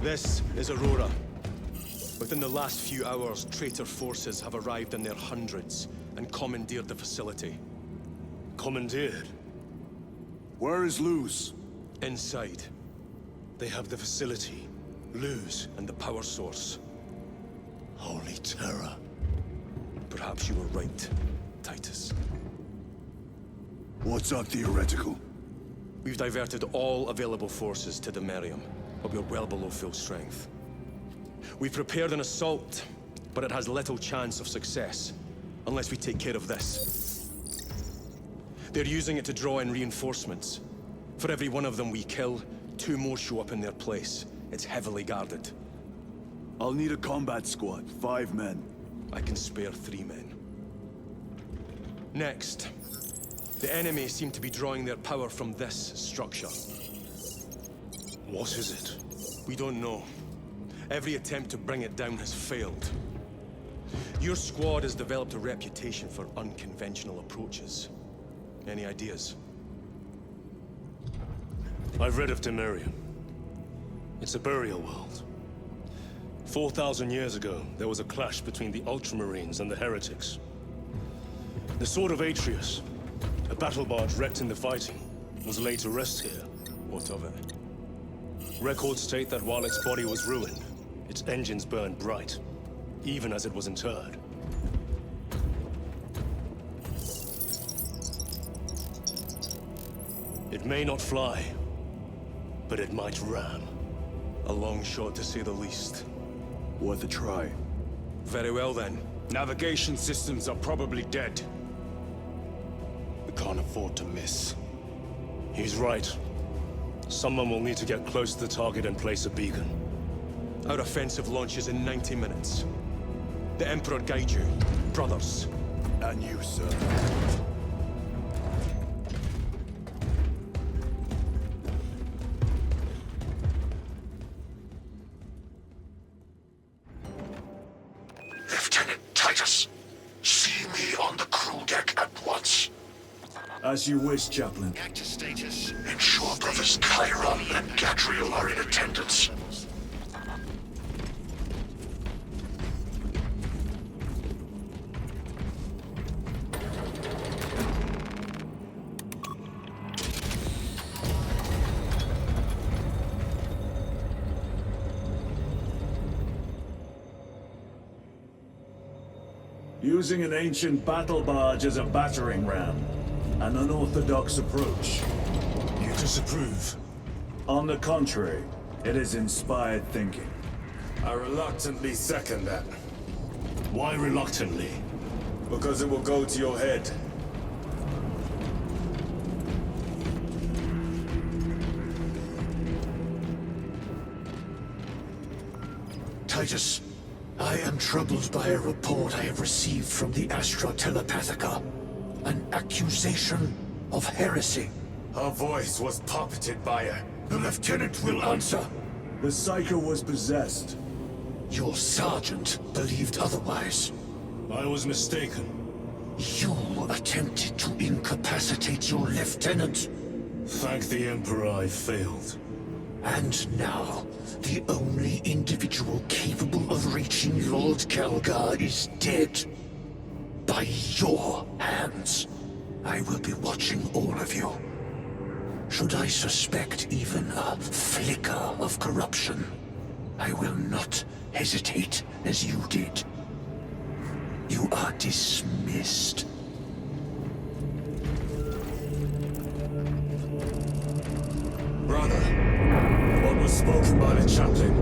This is Aurora. Within the last few hours, traitor forces have arrived in their hundreds and commandeered the facility. Commandeered? Where is Luz? Inside. They have the facility, Luz, and the power source. Holy terror. Perhaps you were right, Titus. What's our theoretical? We've diverted all available forces to the Imperium, but we're well below full strength. We've prepared an assault, but it has little chance of success, unless we take care of this. They're using it to draw in reinforcements. For every one of them we kill, 2 more show up in their place. It's heavily guarded. I'll need a combat squad, 5 men. I can spare 3 men. Next, the enemy seem to be drawing their power from this structure. What is it? We don't know. Every attempt to bring it down has failed. Your squad has developed a reputation for unconventional approaches. Any ideas? I've read of Imperium. It's a burial world. 4,000 years ago, there was a clash between the Ultramarines and the Heretics. The Sword of Atreus, a battle barge wrecked in the fighting, was laid to rest here. What of it? Records state that while its body was ruined, its engines burned bright, even as it was interred. It may not fly, but it might ram. A long shot, to say the least. Worth a try. Very well, then. Navigation systems are probably dead. We can't afford to miss. He's right. Someone will need to get close to the target and place a beacon. Our offensive launches in 90 minutes. The Emperor guide you, brothers. And you, sir. Lieutenant Titus, see me on the crew deck at once. As you wish, Chaplain. Active status. Ensure brothers Chiron and Gadriel are in attendance. Using an ancient battle barge as a battering ram. An unorthodox approach. You disapprove? On the contrary, it is inspired thinking. I reluctantly second that. Why reluctantly? Because it will go to your head. Titus, I am troubled by a report I have received from the Astra Telepathica. An accusation of heresy. Her voice was puppeted by her. The lieutenant will answer. The Psycho was possessed. Your sergeant believed otherwise. I was mistaken. You attempted to incapacitate your lieutenant. Thank the Emperor I failed. And now, the only individual capable of reaching Lord Kelgar is dead. By your hands. I will be watching all of you. Should I suspect even a flicker of corruption, I will not hesitate as you did. You are dismissed. Brother, what was spoken by the chaplain?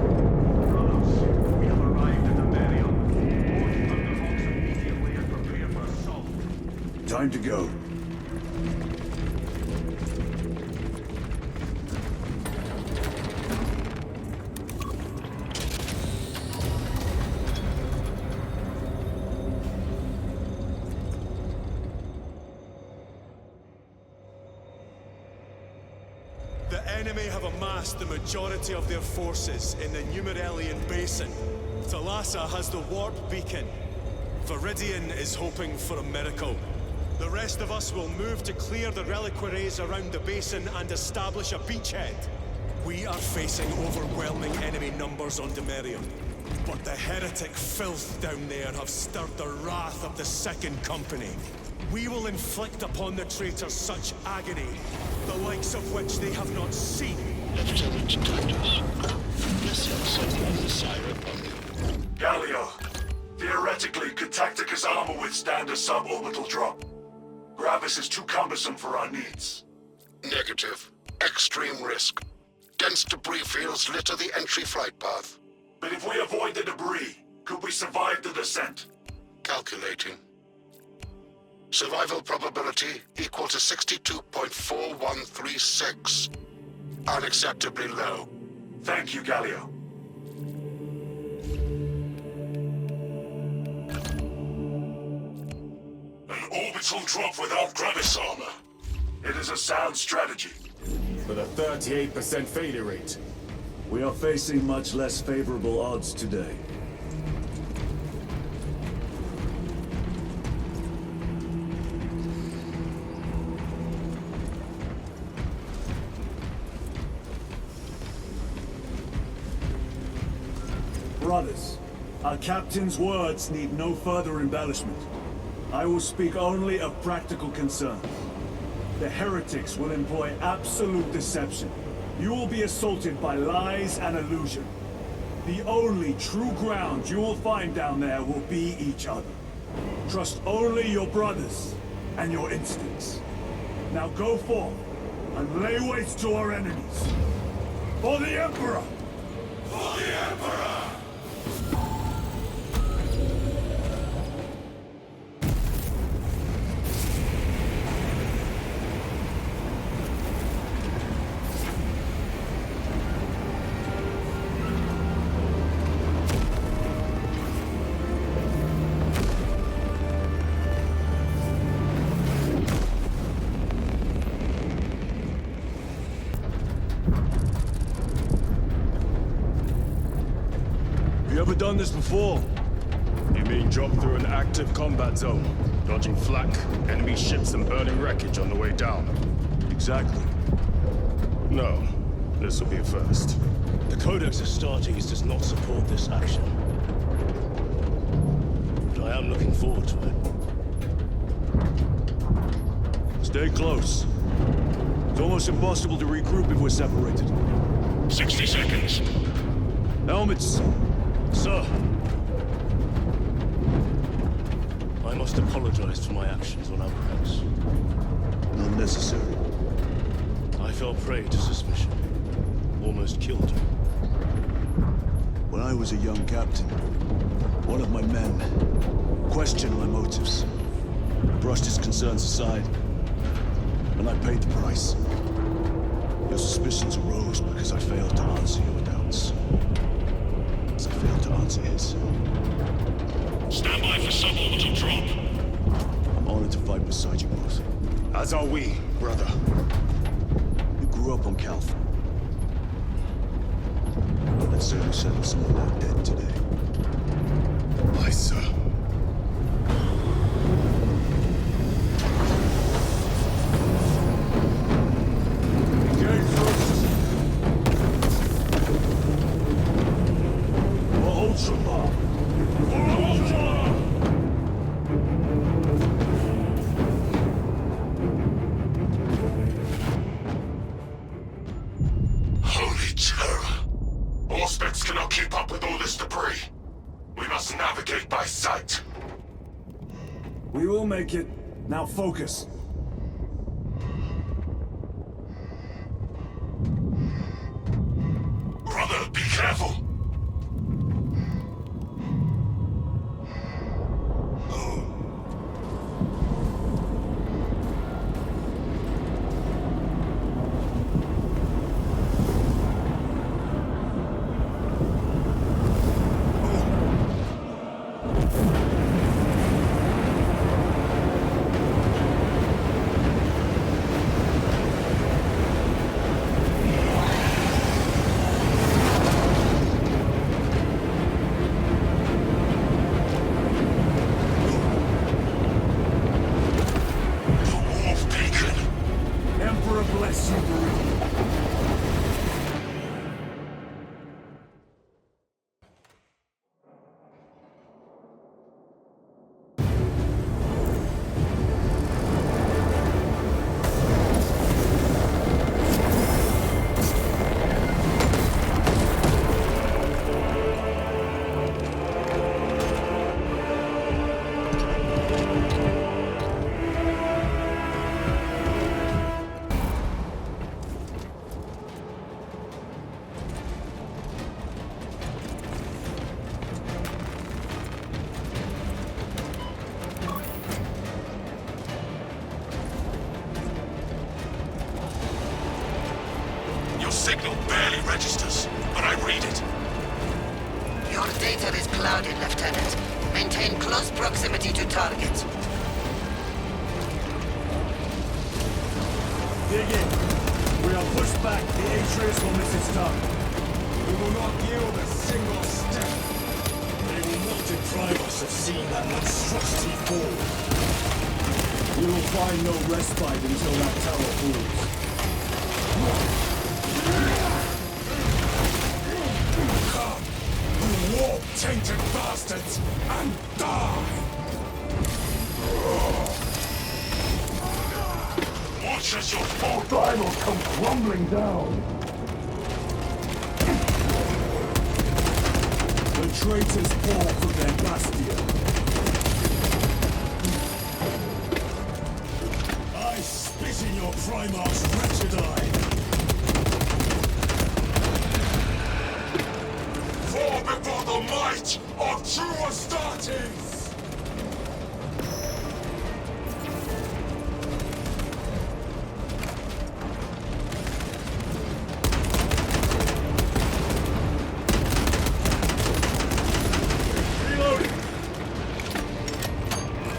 Brothers, we have arrived at the Imperium. Board Thunderbolts immediately and prepare for assault. Time to go. The enemy have amassed the majority of their forces in the Numeralian Basin. Thalassa has the warp beacon. Viridian is hoping for a miracle. The rest of us will move to clear the reliquaries around the basin and establish a beachhead. We are facing overwhelming enemy numbers on Demerium. But the heretic filth down there have stirred the wrath of the Second Company. We will inflict upon the traitors such agony, the likes of which they have not seen. Lieutenant Titus, missiles of the Siren on you. Galio, theoretically, could Tacticus armor withstand a suborbital drop? Gravis is too cumbersome for our needs. Negative. Extreme risk. Dense debris fields litter the entry flight path. But if we avoid the debris, could we survive the descent? Calculating. Survival probability equal to 62.4136. Unacceptably low. Thank you, Galio. An orbital drop without Gravis armor. It is a sound strategy. With a 38% failure rate. We are facing much less favorable odds today. Brothers, our captain's words need no further embellishment. I will speak only of practical concerns. The heretics will employ absolute deception. You will be assaulted by lies and illusion. The only true ground you will find down there will be each other. Trust only your brothers and your instincts. Now go forth and lay waste to our enemies. For the Emperor! For the Emperor! You ever done this before? You mean drop through an active combat zone, dodging flak, enemy ships and burning wreckage on the way down? Exactly. No. This will be a first. The Codex Astartes does not support this action. But I am looking forward to it. Stay close. It's almost impossible to regroup if we're separated. 60 seconds. Helmets! Sir! I must apologize for my actions on Abrax. Not necessary. I fell prey to suspicion. Almost killed you. When I was a young captain, one of my men questioned my motives, brushed his concerns aside, and I paid the price. Your suspicions arose because I failed to answer your doubts. As I failed to answer his. Stand by for suborbital drop. I'm honored to fight beside you both. As are we, brother. You grew up on Calth. But that certainly settled some of our dead today. Aye, sir. Engage first! For Ultramar! For Ultramar! Holy terror! Auspex cannot keep up with all this debris. We must navigate by sight. We will make it. Now focus. Brother, be careful! registers, but I read it. Your data is clouded, Lieutenant. Maintain close proximity to target. Dig in. We are pushed back. The Atreus will miss its target. We will not yield a single step. They will not deprive us of seeing that monstrosity fall. We will find no respite until that tower falls. Come, you warp-tainted bastards, and die! Watch as your fourth idol come crumbling down. The traitors fall from their bastion. I spit in your Primarch's wretched eye! Fall before the might of true Astartes!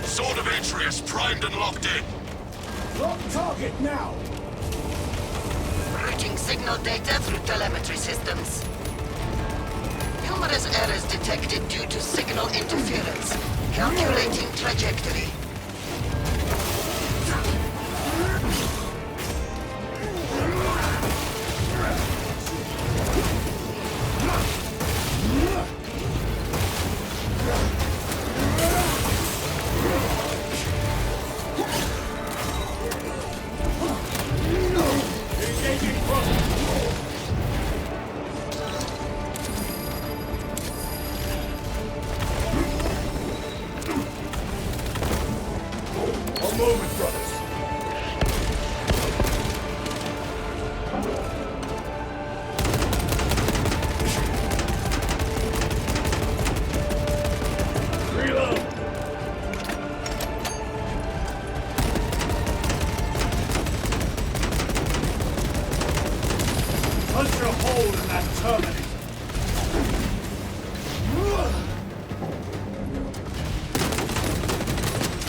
Sword of Atreus primed and locked in. Lock target now! Routing signal data through telemetry systems. Numerous errors detected due to signal interference. Calculating trajectory. One moment, brothers. Reload! Punch your hole in that terminal!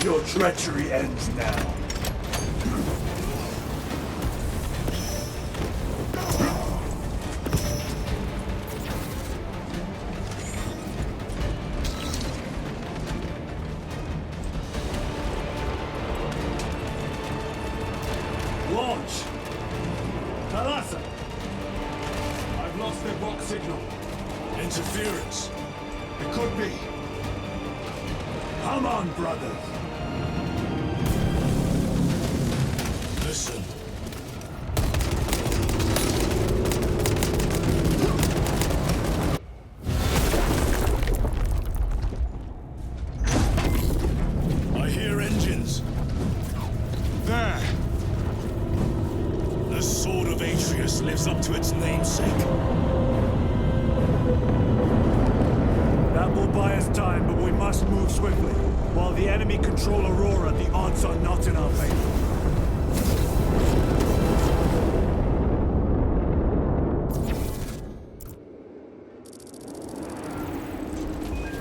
Your treachery ends now. Launch! Thalassa! I've lost their box signal. Interference. It could be. Come on, brothers! Listen. I hear engines. There! The Sword of Atreus lives up to its namesake. That will buy us time, but we must move swiftly. While the enemy control Aurora, the odds are not in our favor.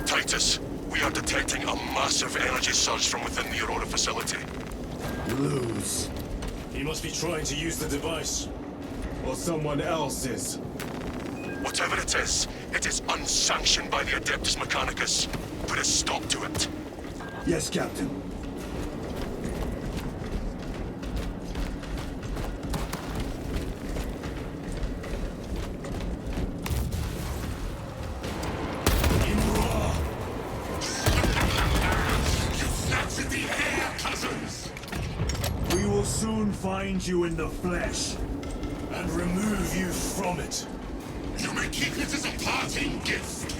Titus, we are detecting a massive energy surge from within the Aurora facility. Lose. He must be trying to use the device. Or someone else is. Whatever it is unsanctioned by the Adeptus Mechanicus. Put a stop to it. Yes, Captain. We will soon find you in the flesh. And remove you from it. You may keep it as a parting gift.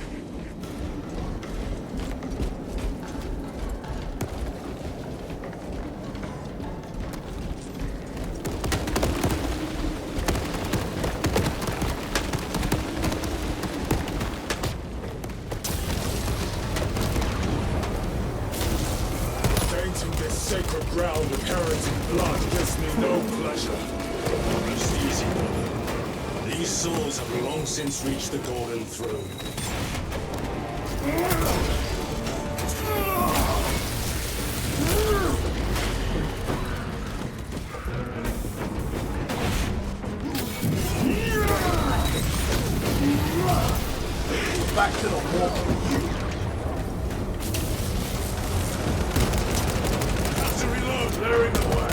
Tainting this sacred ground with heretic blood gives me no pleasure. Rest easy, brother. These These souls have long since reached the Golden Throne. Back to the wall. Have to reload. Clearing the way.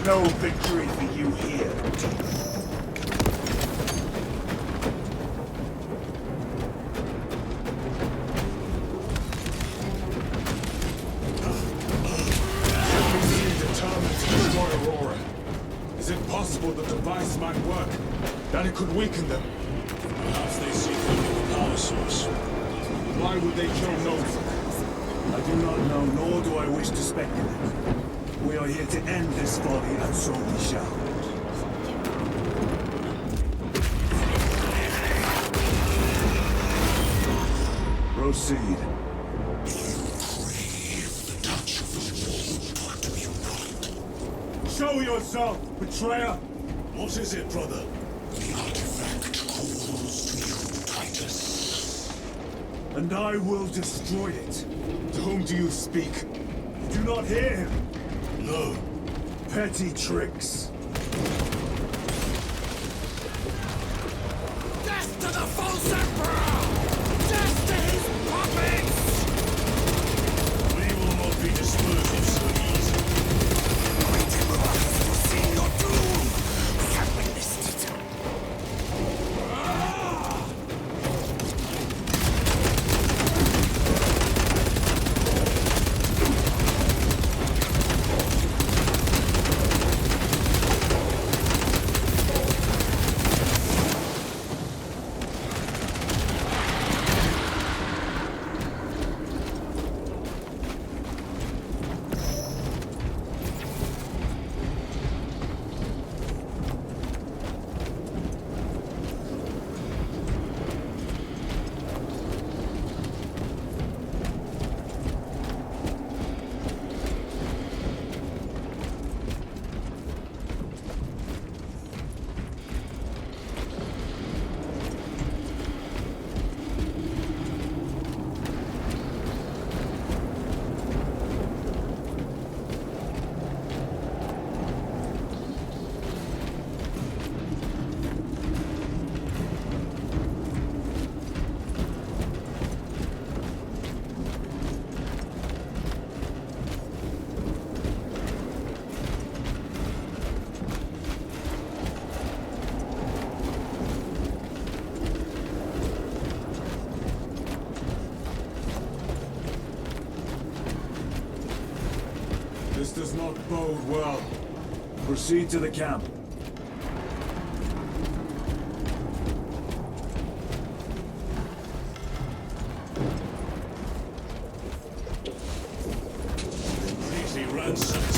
No victory for you here. We seem determined to destroy Aurora. Is it possible the device might work? That it could weaken them? Perhaps they seek a new power source. Why would they kill Nova? I do not know, nor do I wish to speculate. We are here to end this folly, and so we shall. Proceed. Show yourself, betrayer! What is it, brother? The artifact calls to you, Titus. And I will destroy it. To whom do you speak? You do not hear him. No. Petty tricks. Death to the false emperor! Death to his puppets! We will not be disposed of so easily. Great Emperor has foreseen your doom! We have witnessed it. This does not bode well. Proceed to the camp. Completely ransacked.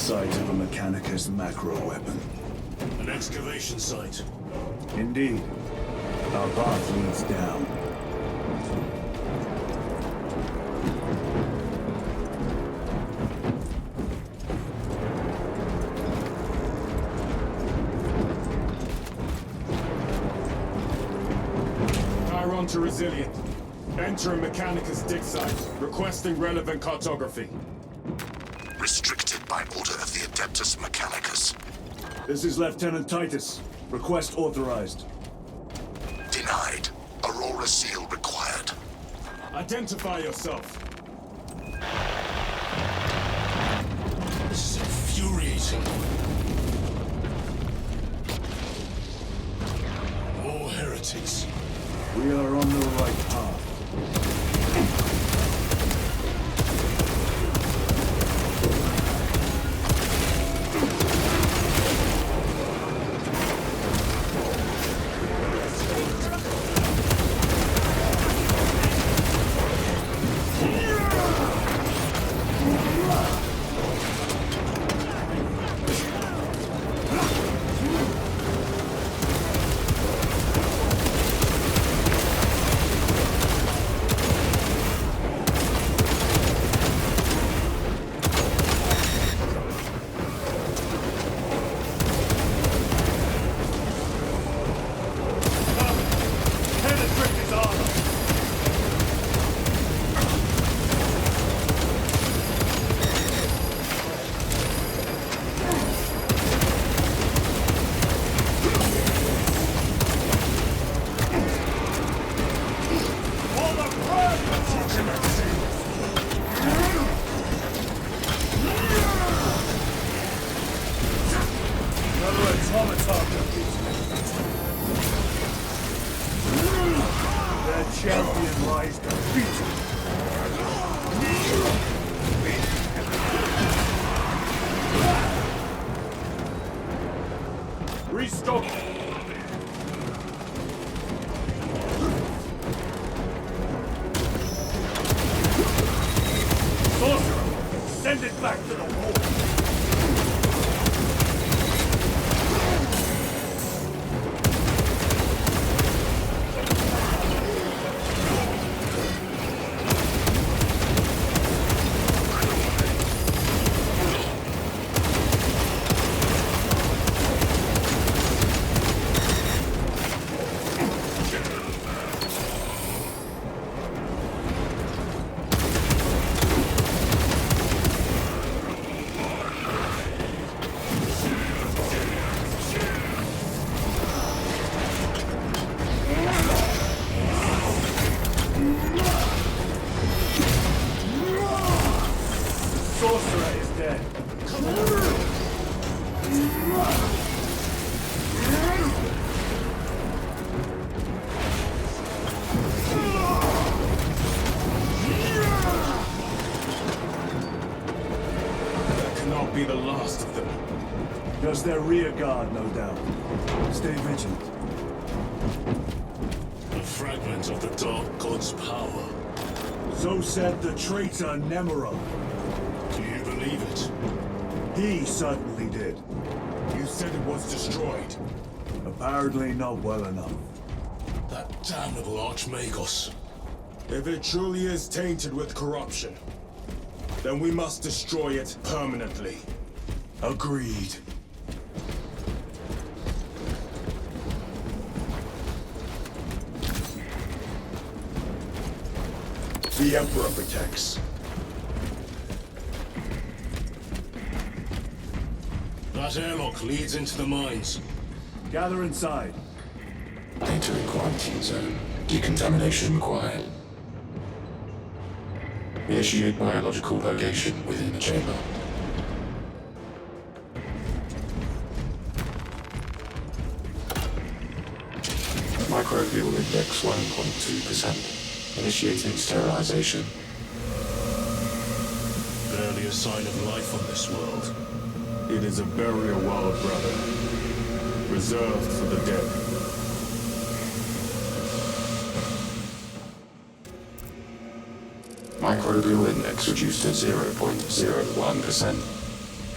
site of a Mechanicus macro weapon. An excavation site. Indeed. Our path leads down. Chiron to Resilient. Enter Mechanicus dig site, requesting relevant cartography. Restricted by order of the Adeptus Mechanicus. This is Lieutenant Titus. Request authorized. Denied. Aurora seal required. Identify yourself. This is infuriating. More heretics. We are on the right path. Champion lies defeated. Restock. Sorcerer, send it back to the wall. Sorcerer is dead. That cannot be the last of them. Just their rear guard, no doubt. Stay vigilant. A fragment of the Dark God's power. So said the traitor Nemero. Do you believe it? He certainly did. You said it was destroyed. Apparently not well enough. That damnable Archmagos. If it truly is tainted with corruption, then we must destroy it permanently. Agreed. The Emperor protects. That airlock leads into the mines. Gather inside. Entering quarantine zone. Decontamination required. Initiate biological purgation within the chamber. Microbial index 1.2%. Initiating sterilization. Barely a sign of life on this world. It is a burial world, brother. Reserved for the dead. Microbial index reduced to 0.01%.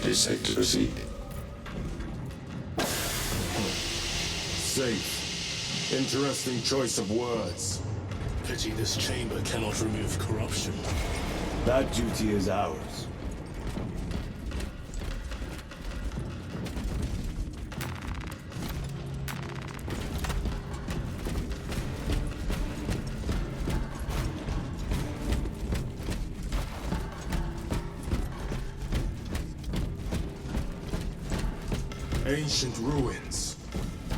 It is safe to proceed. Safe. Interesting choice of words. Pity this chamber cannot remove corruption. That duty is ours. Ancient ruins.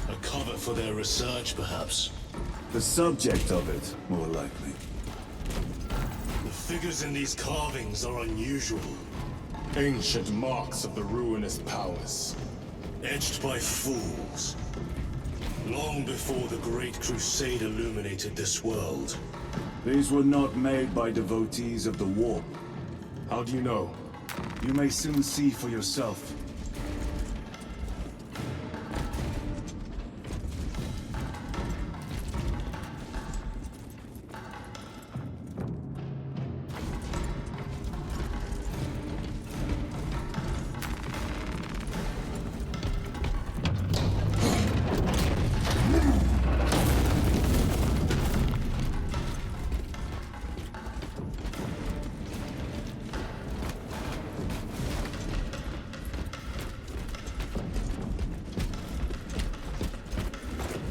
A cover for their research, perhaps. The subject of it, more likely. The figures in these carvings are unusual. Ancient marks of the ruinous powers. Edged by fools. Long before the Great Crusade illuminated this world. These were not made by devotees of the warp. How do you know? You may soon see for yourself.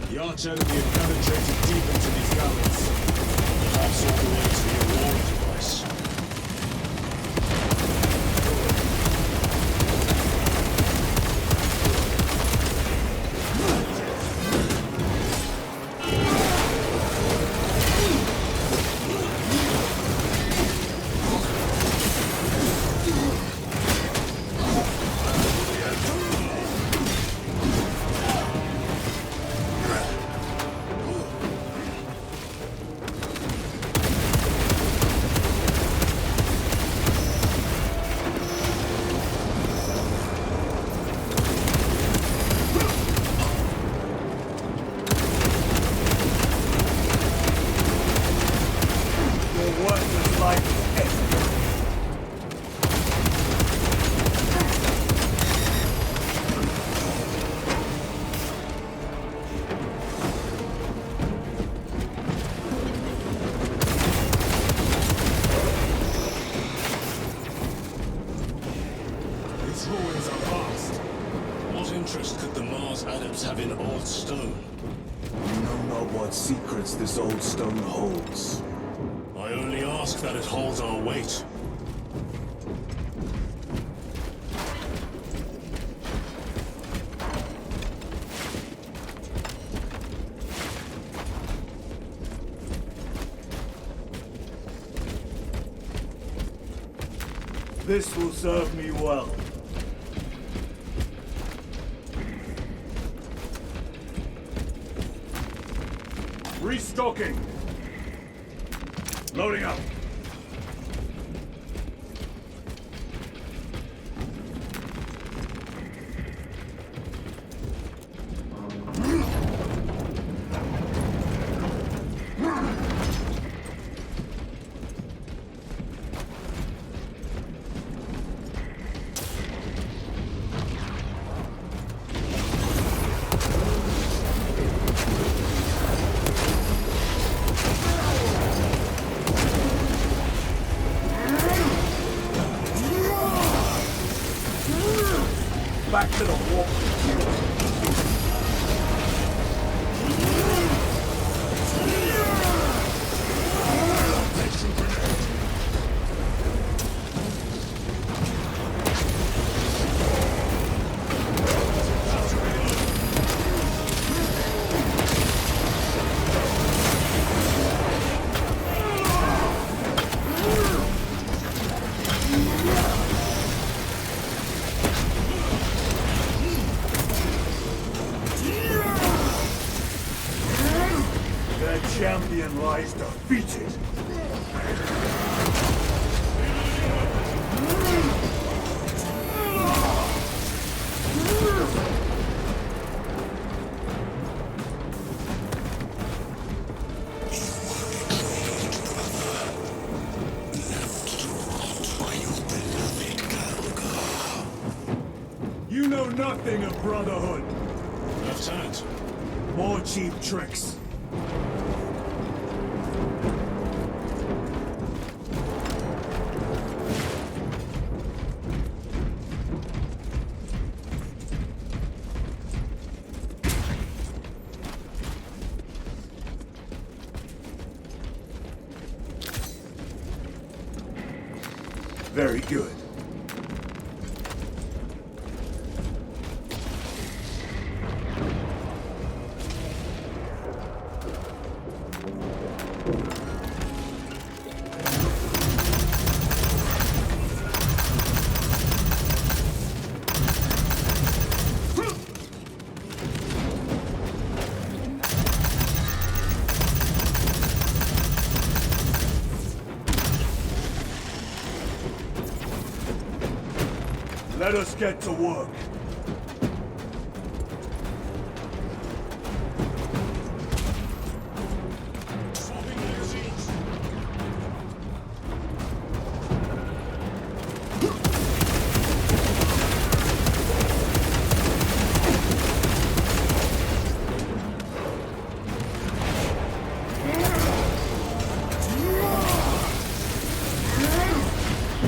The arch enemy had penetrated deep into these galleys. Perhaps all the way to the war device. These ruins are vast. What interest could the Mars adepts have in old stone? You know not what secrets this old stone holds. I only ask that it holds our weight. This will serve me well. Restocking! Loading up! Back to the wall. nothing of brotherhood. Lieutenant. More cheap tricks. Very good. Let us get to work.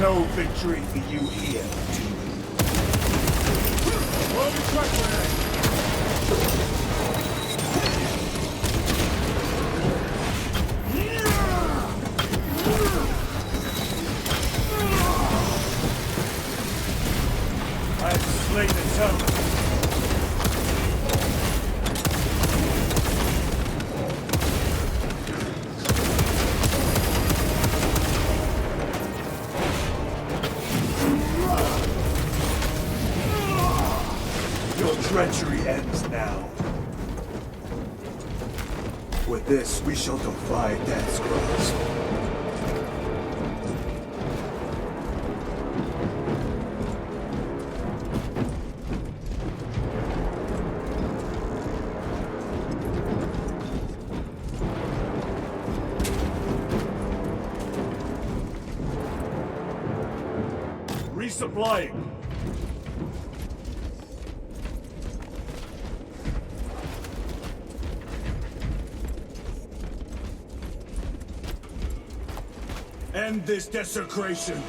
No victory for you here, demon. I have slain the town. Your treachery ends now. With this, we shall defy death's grasp. Resupplying. End this desecration.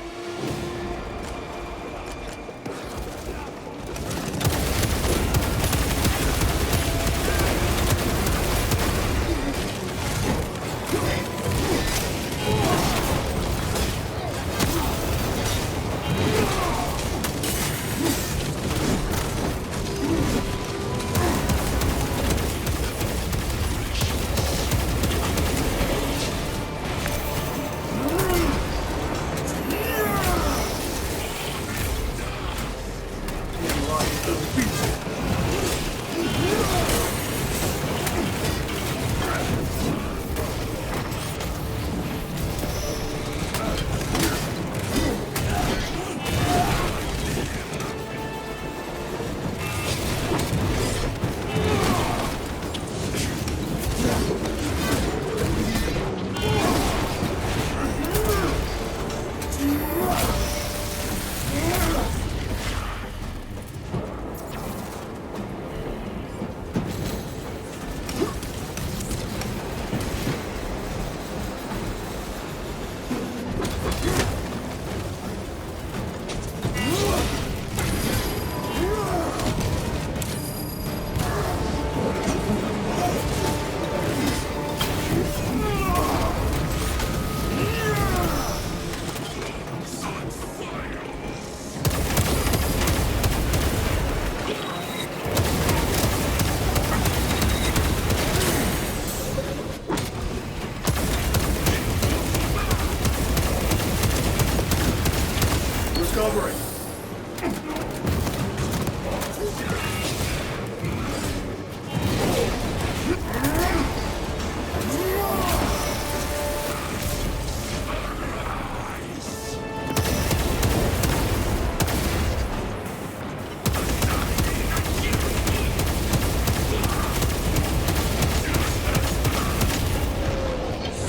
Recovering.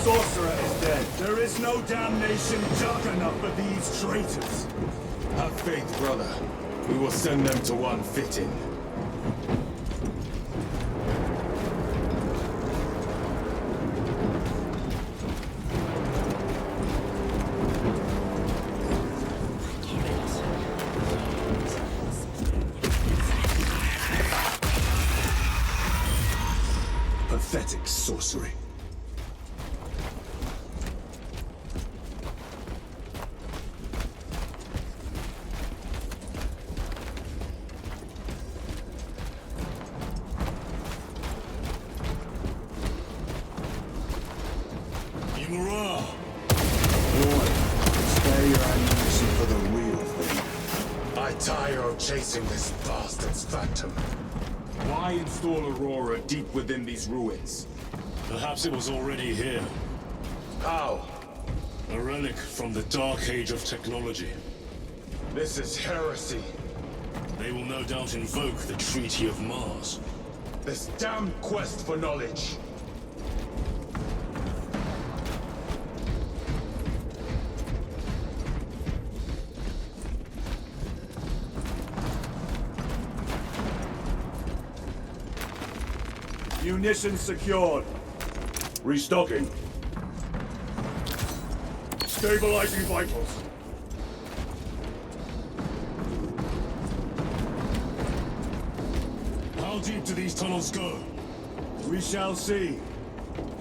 Sorcerer is dead. There is no damnation dark enough for these traitors. Have faith, brother. We will send them to one fitting. Pathetic sorcery. Chasing this bastard's phantom. Why install Aurora deep within these ruins? Perhaps it was already here. How? A relic from the dark age of technology. This is heresy. They will no doubt invoke the Treaty of Mars. This damn quest for knowledge. Munitions secured. Restocking. Stabilizing vitals. How deep do these tunnels go? We shall see.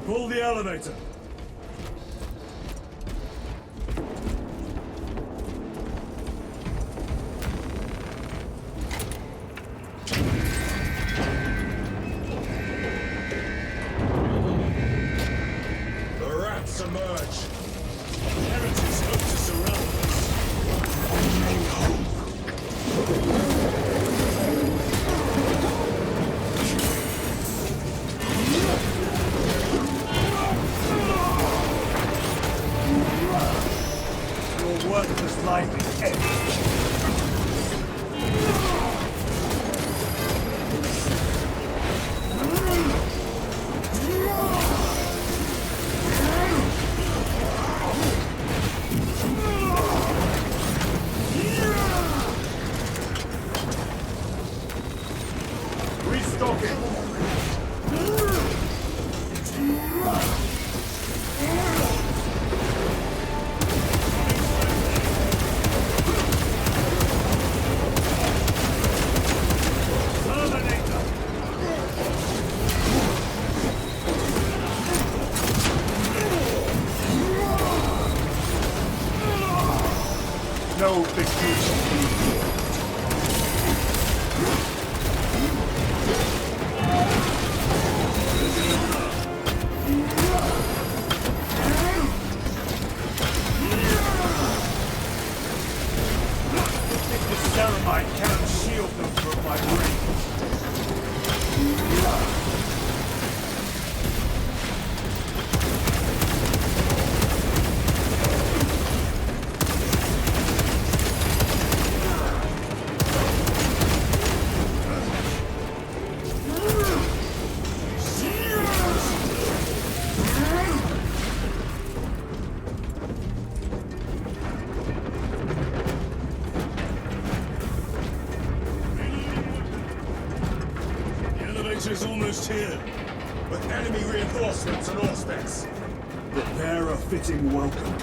Pull the elevator. No vacation. This ceramide cannot shield them from my range. Is almost here. With enemy reinforcements and all specs. Prepare a fitting welcome.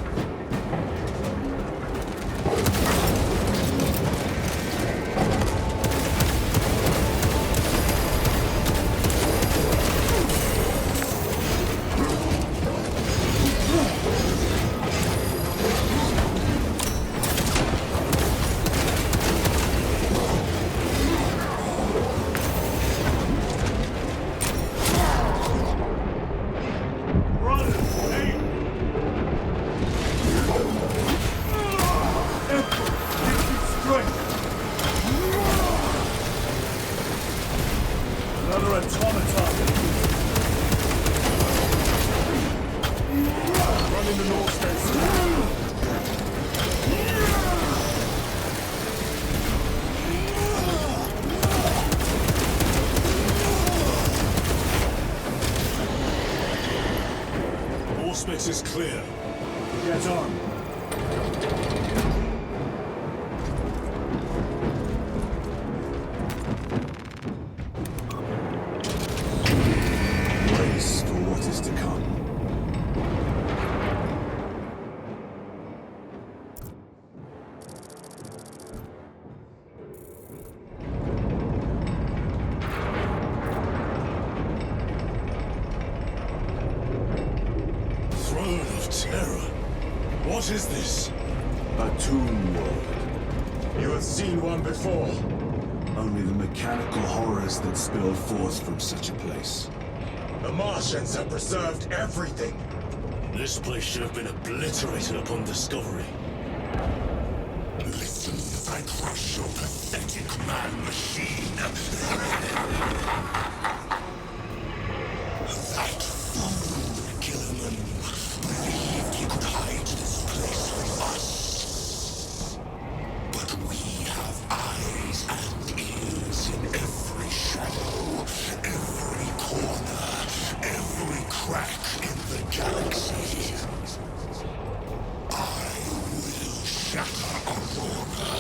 Space is clear. Get on. What is this? A tomb world. You have seen one before. Only the mechanical horrors that spill forth from such a place. The Martians have preserved everything. This place should have been obliterated upon discovery. Listen as I crush your pathetic man-machine. That fool, Gilliman, believed he could hide this place from us. But we have eyes and ears in every shadow, every corner, every crack in the galaxy. I will shatter Aurora,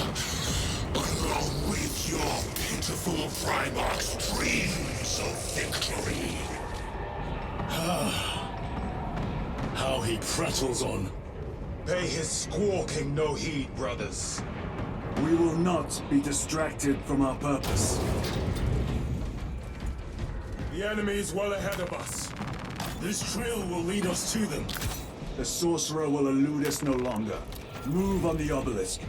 along with your pitiful Primarch's dreams of victory. How he prattles on. Pay his squawking no heed, brothers. We will not be distracted from our purpose. The enemy is well ahead of us. This trail will lead us to them. The sorcerer will elude us no longer. Move on the obelisk.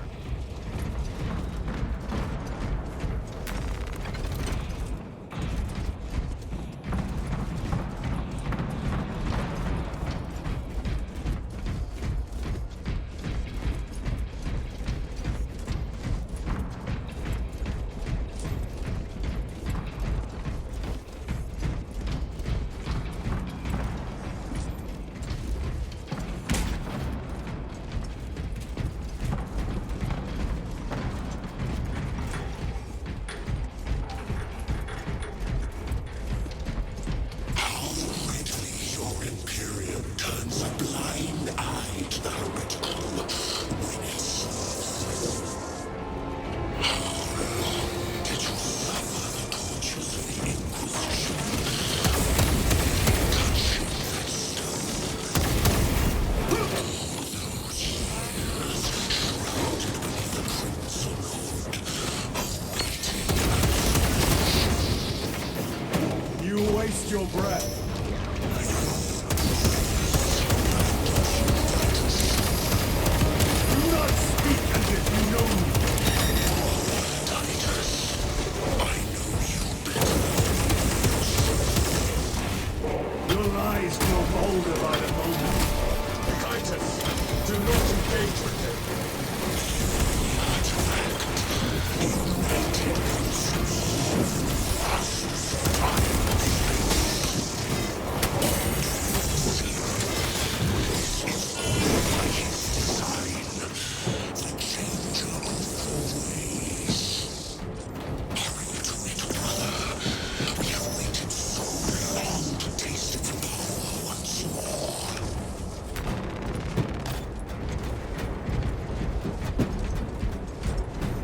Your Imperium turns a blind eye to the heretical when it serves. How long did you suffer the tortures of the Inquisition? Touching that stone. All those years shrouded beneath the crimson hood, awaiting. You waste your breath. Do not speak as if you know me. Titus, I know you better. Your lies grow bolder by the moment. Titus, do not engage with him.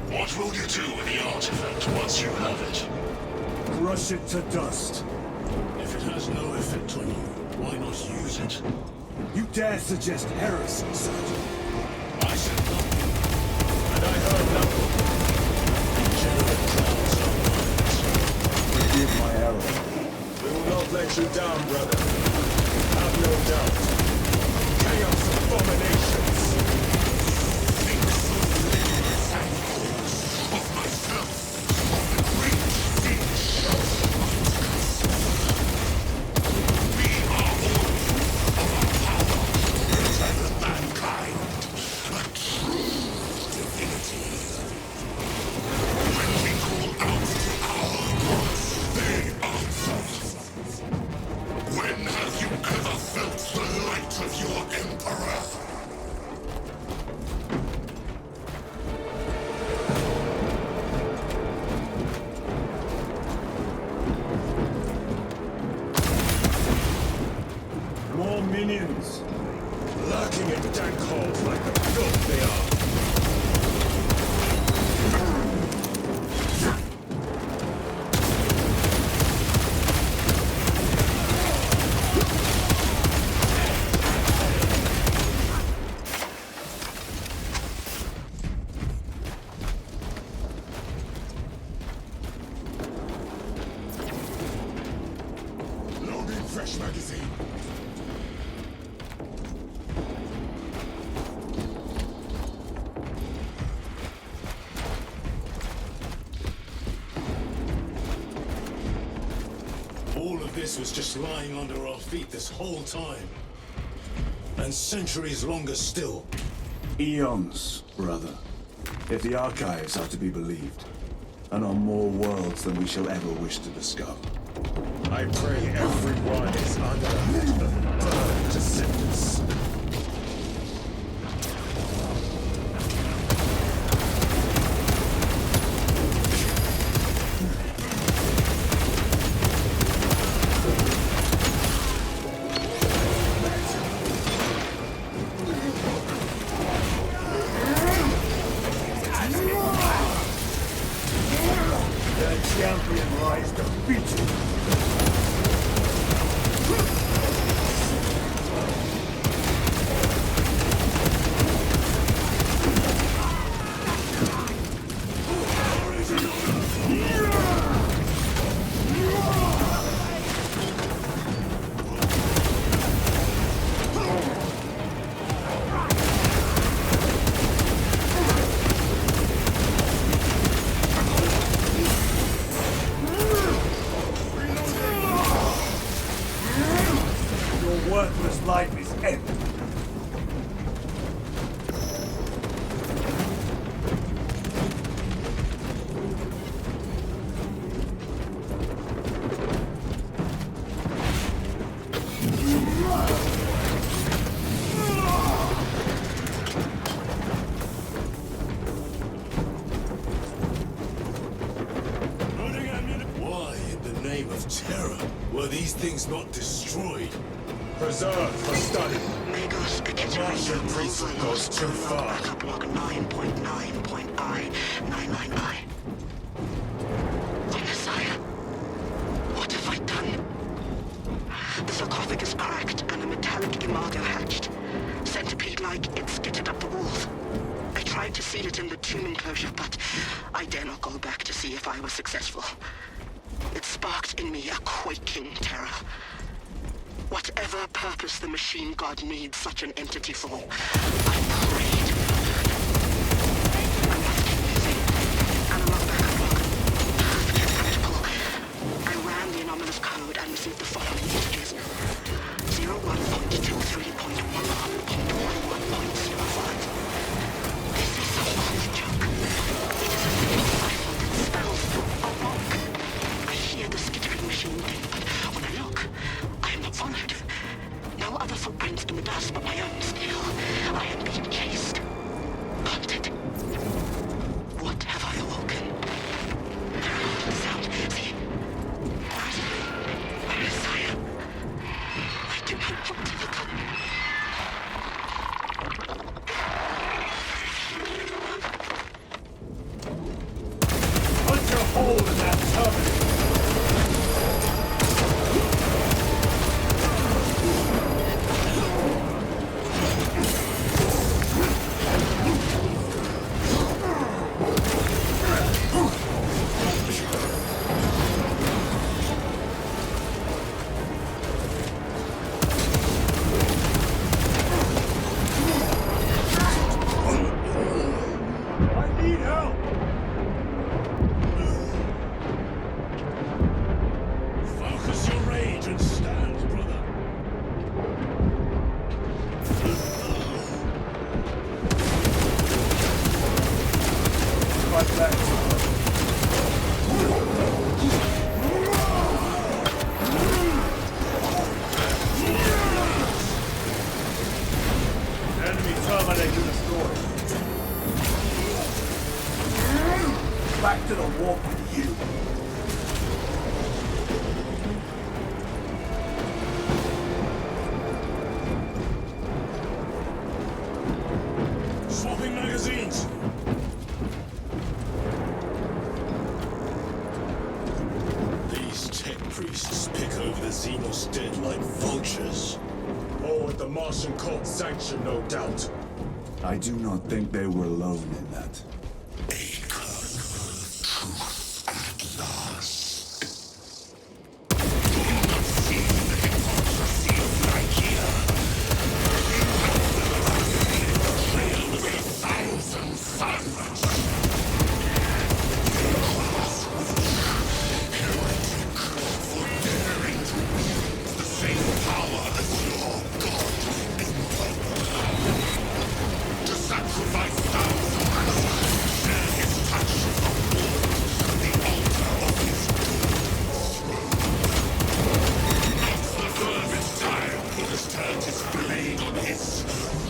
What will you do with the artifact once you have it? Crush it to dust. If it has no effect on you, why not use it? You dare suggest heresy, Sergeant? I said nothing. And I heard nothing. Degenerate crowds are minds. Forgive my error. We will not let you down, brother. Have no doubt. Chaos abominations. Of myself, of the great fish. We are all of a power greater than mankind, a true divinity. When we call out to our gods, they answer. When have you ever felt the light of your Emperor? More minions. Lurking in dank holes like the filth they are. Loading fresh magazine. This was just lying under our feet this whole time. And centuries longer still. Eons, brother. If the archives are to be believed. And on more worlds than we shall ever wish to discover. I pray everyone is unearthed and burned to cinders. Champion lies defeated. Worthless life is empty. Why, in the name of terror, were these things not destroyed? Preserved for study. Magos Martian priest goes too far. Backup log 9.9.I999I. Oh, Messiah. What have I done? The sarcophagus cracked and a metallic imago hatched. Centipede-like, it skittered up the walls. I tried to seal it in the tomb enclosure, but I dare not go back to see if I was successful. It sparked in me a quaking terror. Whatever purpose the machine god needs such an entity for, I prayed. I must keep using analog backup log. Practical. I ran the anomalous code and received the following messages. 01.23.11.11.05. This is some old joke. It is a single cipher that spells a rock. I hear the skittering machine thing, but when I look, I am not followed. No other footprints in the dust but my own still. I am being chased. Haunted. What have I awoken? The sound. See? Messiah. I do not want to look up. Punch a hole in that tubby! I need help! Focus your rage and stand, brother. Fight back. Enemy Terminator destroyed. Back to the warp with you. Swapping magazines. These tech priests pick over the Xenos dead like vultures. All with the Martian cult sanction, no doubt. I do not think they were alone in that. sacrifice thousands share his touch of warmth at the altar of his not the fervent child who has turned his blade on his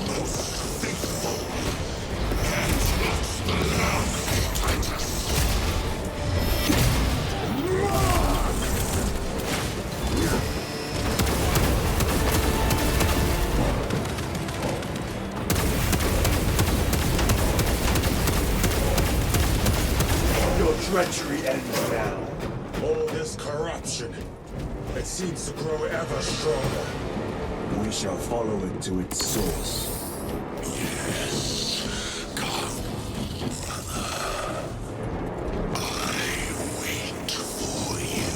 most faithful. Can't trust the last Titus. Your treachery ends now. All this corruption, it seems to grow ever stronger. We shall follow it to its source. Yes, come, Mother. I wait for you.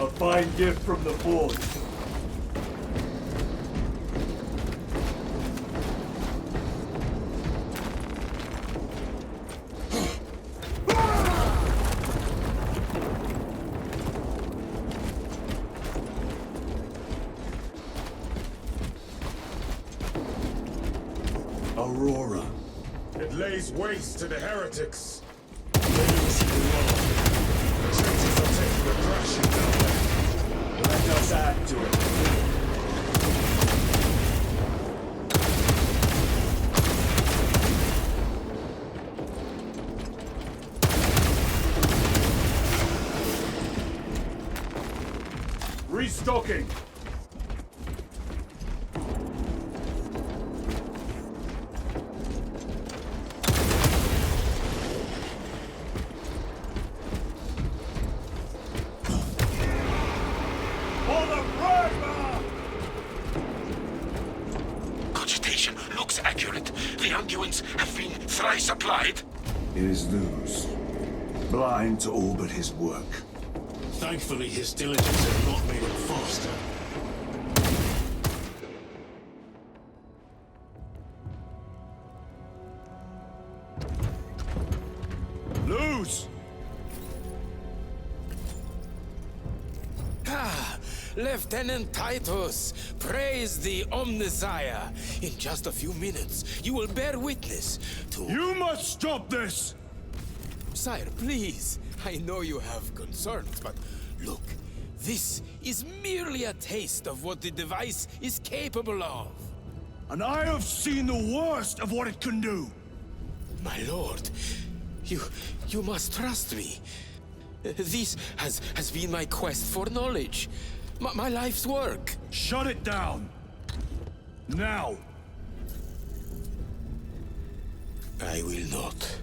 A fine gift from the Forge. Aurora. It lays waste to the heretics. They lose you alone. The traitors are taking a crashing down there. Let us add to it. Restocking! Cogitation looks accurate. The unguents have been thrice applied. It is Luz. Blind to all but his work. Thankfully, his diligence has not made him faster. Luz! Lieutenant Titus, praise the Omnissiah. In just a few minutes, you will bear witness to... You must stop this! Sire, please. I know you have concerns, but look, this is merely a taste of what the device is capable of. And I have seen the worst of what it can do! My lord, you must trust me. This has been my quest for knowledge. My life's work. Shut it down! Now! I will not.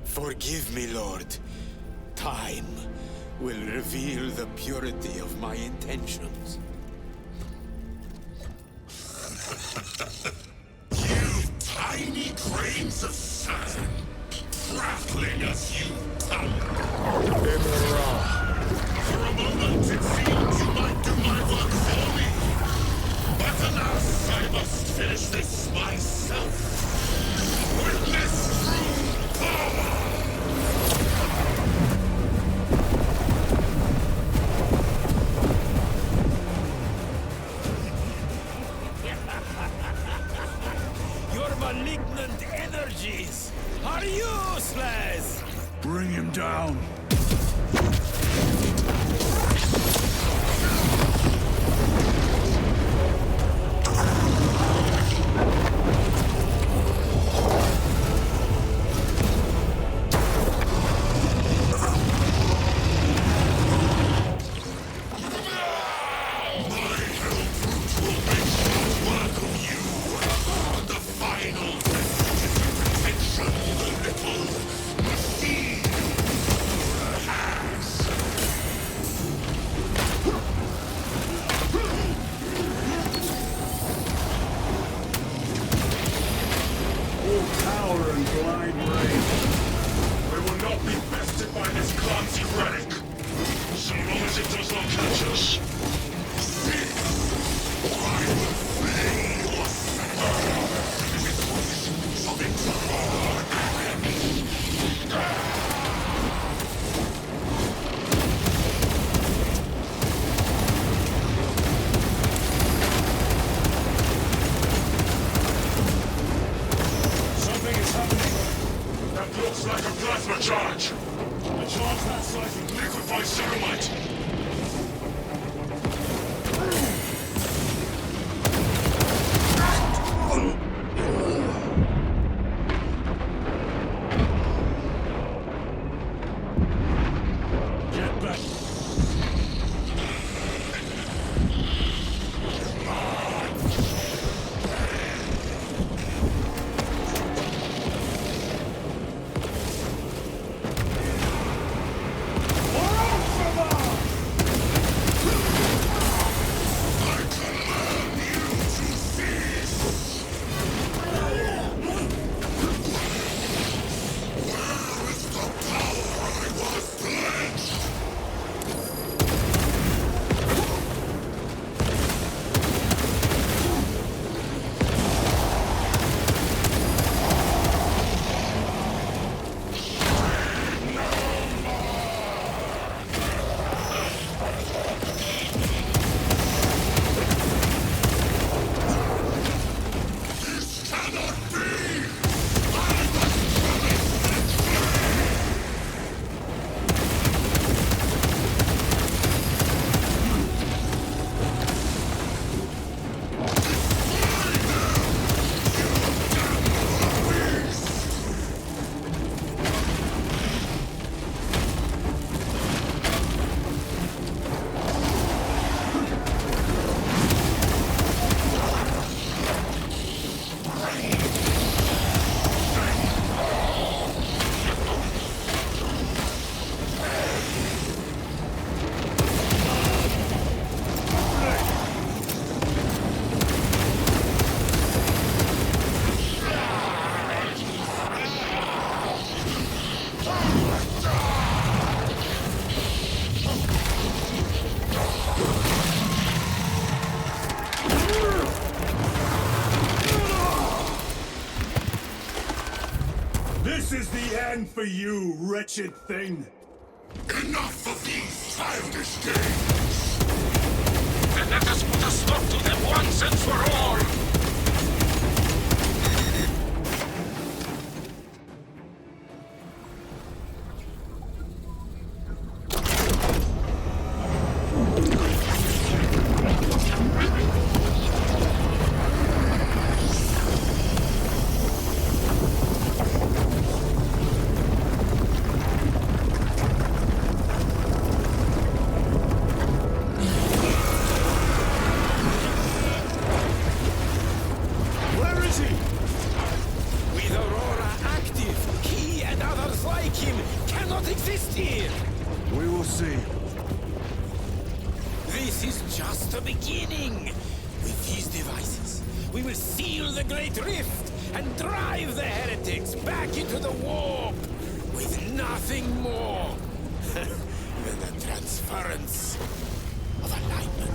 Forgive me, Lord. Time will reveal the purity of my intentions. You tiny grains of sand, prattling as you tumble. For a moment it seemed you might do my work for me. But alas, I must finish this myself. Witness true power! Your malignant energies are useless! Bring him down! My hellbrute will make power and blind rage. We will not be bested by this clumsy relic. So long as it does not catch us. I will fill your with of its hard enemy. Something is happening. That looks like a plasma charge. A charge that size would Liquefy ceramite. get back. This is the end for you, wretched thing. Enough of these childish games! And let us put a stop to them once and for all! This is just the beginning. With these devices, we will seal the Great Rift and drive the heretics back into the warp with nothing more than the transference of alignment.